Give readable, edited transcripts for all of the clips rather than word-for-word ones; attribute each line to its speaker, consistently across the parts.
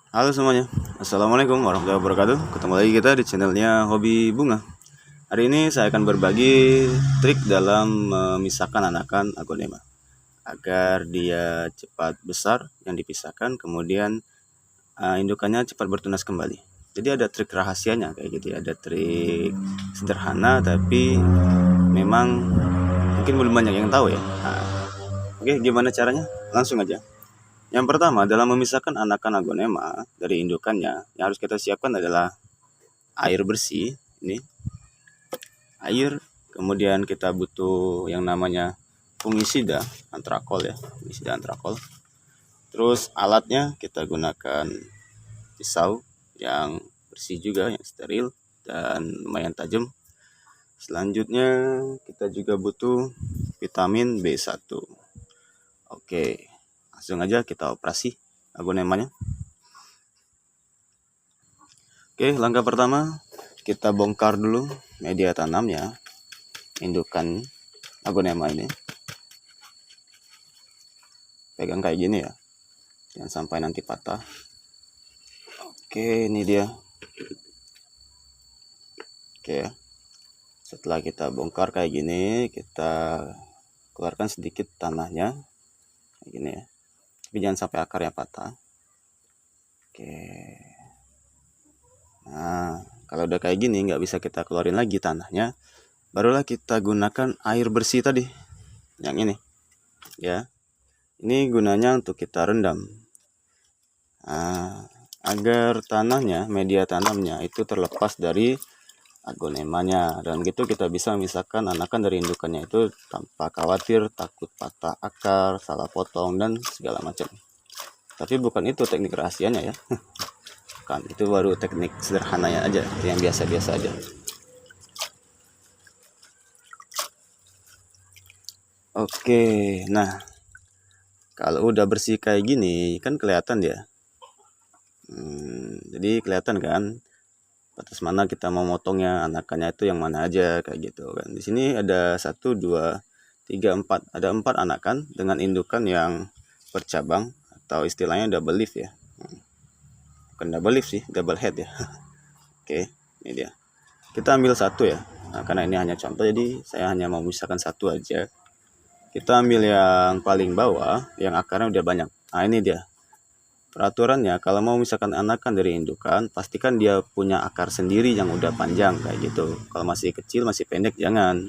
Speaker 1: Halo semuanya, Assalamualaikum warahmatullahi wabarakatuh. Ketemu lagi kita di channelnya Hobi Bunga. Hari ini saya akan berbagi trik dalam memisahkan anakan aglonema agar dia cepat besar yang dipisahkan, kemudian indukannya cepat bertunas kembali. Jadi ada trik rahasianya kayak gitu ya, ada trik sederhana tapi memang mungkin belum banyak yang tahu ya. Oke, gimana caranya? Langsung aja. Yang pertama, dalam memisahkan anakan aglonema dari indukannya, yang harus kita siapkan adalah air bersih. Ini air, kemudian kita butuh yang namanya fungisida antrakol ya, fungisida antrakol. Terus alatnya kita gunakan pisau yang bersih juga, yang steril dan lumayan tajam. Selanjutnya kita juga butuh vitamin B1. Oke, langsung aja kita operasi aglonemanya. Oke, langkah pertama kita bongkar dulu media tanamnya, indukan aglonema ini. Pegang kayak gini ya, jangan sampai nanti patah. Oke, ini dia. Oke ya, setelah kita bongkar kayak gini, kita keluarkan sedikit tanahnya kayak gini ya, tapi jangan sampai akarnya patah. Oke, nah kalau udah kayak gini nggak bisa kita keluarin lagi tanahnya, barulah kita gunakan air bersih tadi yang ini ya. Ini gunanya untuk kita rendam agar tanahnya, media tanamnya itu terlepas dari aglonemanya, dan gitu kita bisa memisahkan anakan dari indukannya itu tanpa khawatir takut patah akar, salah potong dan segala macam. Tapi bukan itu teknik rahasianya ya. Kan itu baru teknik sederhananya aja, yang biasa-biasa aja. Oke, nah kalau udah bersih kayak gini kan kelihatan dia. Jadi kelihatan kan batas mana kita mau motongnya, anakannya itu yang mana aja kayak gitu kan. Di sini ada 1, 2, 3, 4, ada 4 anakan dengan indukan yang bercabang atau istilahnya double leaf ya. Bukan double leaf sih, double head ya. Oke, ini dia. Kita ambil satu ya. Nah, karena ini hanya contoh jadi saya hanya mau memisahkan satu aja. Kita ambil yang paling bawah yang akarnya udah banyak. Nah, ini dia. Peraturannya kalau mau misalkan anakan dari indukan, pastikan dia punya akar sendiri yang udah panjang kayak gitu. Kalau masih kecil, masih pendek jangan.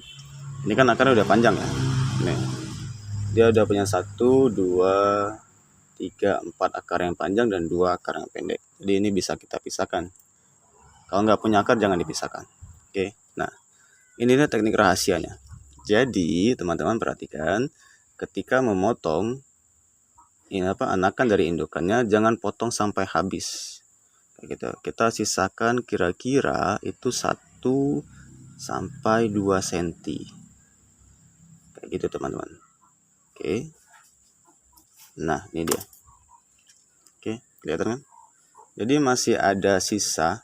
Speaker 1: Ini kan akarnya udah panjang ya. Nih, dia udah punya 1, 2, 3, 4 akar yang panjang dan 2 akar yang pendek. Jadi ini bisa kita pisahkan. Kalau nggak punya akar jangan dipisahkan. Oke, nah ini adalah teknik rahasianya. Jadi teman-teman perhatikan, ketika memotong anakan dari indukannya, jangan potong sampai habis kayak gitu. Kita sisakan kira-kira itu 1 sampai 2 cm kayak gitu teman-teman. Oke, nah ini dia. Oke, kelihatan kan? Jadi masih ada sisa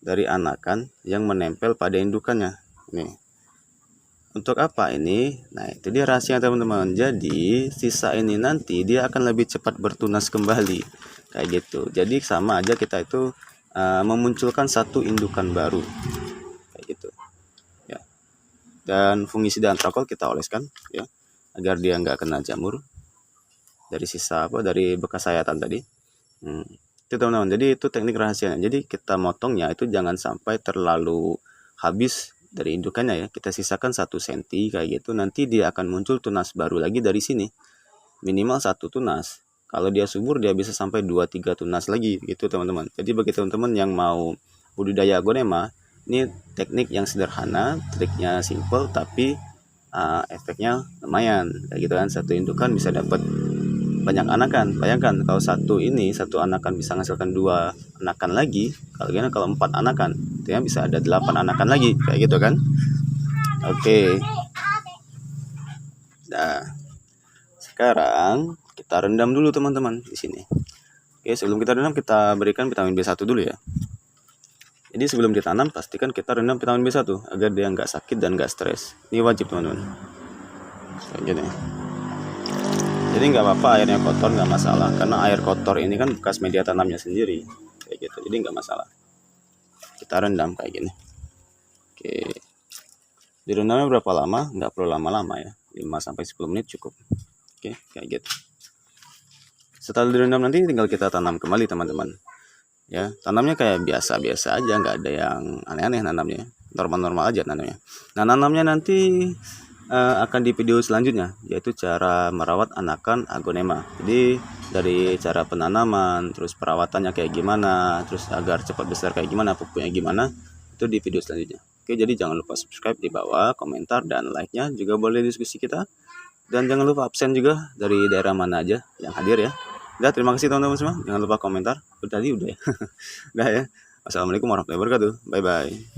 Speaker 1: dari anakan yang menempel pada indukannya. Nih, untuk apa ini? Nah, itu dia rahasia teman-teman. Jadi sisa ini nanti dia akan lebih cepat bertunas kembali kayak gitu. Jadi sama aja kita itu memunculkan satu indukan baru kayak gitu ya. Dan fungisida antrakol kita oleskan ya, agar dia nggak kena jamur dari sisa dari bekas sayatan tadi. Itu teman-teman, jadi itu teknik rahasianya. Jadi kita motongnya itu jangan sampai terlalu habis dari indukannya ya, kita sisakan 1 cm kayak gitu. Nanti dia akan muncul tunas baru lagi dari sini, minimal 1 tunas. Kalau dia subur dia bisa sampai 2-3 tunas lagi gitu teman-teman. Jadi bagi teman-teman yang mau budidaya aglonema, ini teknik yang sederhana, triknya simple tapi efeknya lumayan kayak gitu kan. Satu indukan bisa dapat banyak anakan. Bayangkan kalau satu anakan bisa menghasilkan 2 anakan lagi, kalau 4 anakan itu ya bisa ada 8 anakan lagi kayak gitu kan. Oke, nah sekarang kita rendam dulu teman-teman di sini. Oke, sebelum kita rendam kita berikan vitamin B1 dulu ya. Jadi sebelum ditanam pastikan kita rendam vitamin B1 agar dia nggak sakit dan nggak stres. Ini wajib teman-teman kayak gini. Jadi nggak apa-apa airnya kotor, nggak masalah, karena air kotor ini kan bekas media tanamnya sendiri kayak gitu, jadi nggak masalah. Kita rendam kayak gini. Oke, direndamnya berapa lama? Nggak perlu lama-lama ya, 5-10 menit cukup. Oke, kayak gitu. Setelah direndam nanti tinggal kita tanam kembali teman-teman. Ya, tanamnya kayak biasa-biasa aja, nggak ada yang aneh-aneh nanamnya, normal-normal aja nanamnya. Nah, nanamnya nanti akan di video selanjutnya, yaitu cara merawat anakan agonema. Jadi dari cara penanaman, terus perawatannya kayak gimana, terus agar cepat besar kayak gimana, pupuknya gimana, itu di video selanjutnya. Oke, jadi jangan lupa subscribe di bawah, komentar dan like-nya, juga boleh diskusi kita. Dan jangan lupa absen juga dari daerah mana aja yang hadir ya. Udah, terima kasih teman-teman semua. Jangan lupa komentar. Tadi udah ya. Udah ya. Assalamualaikum warahmatullahi wabarakatuh. Bye bye.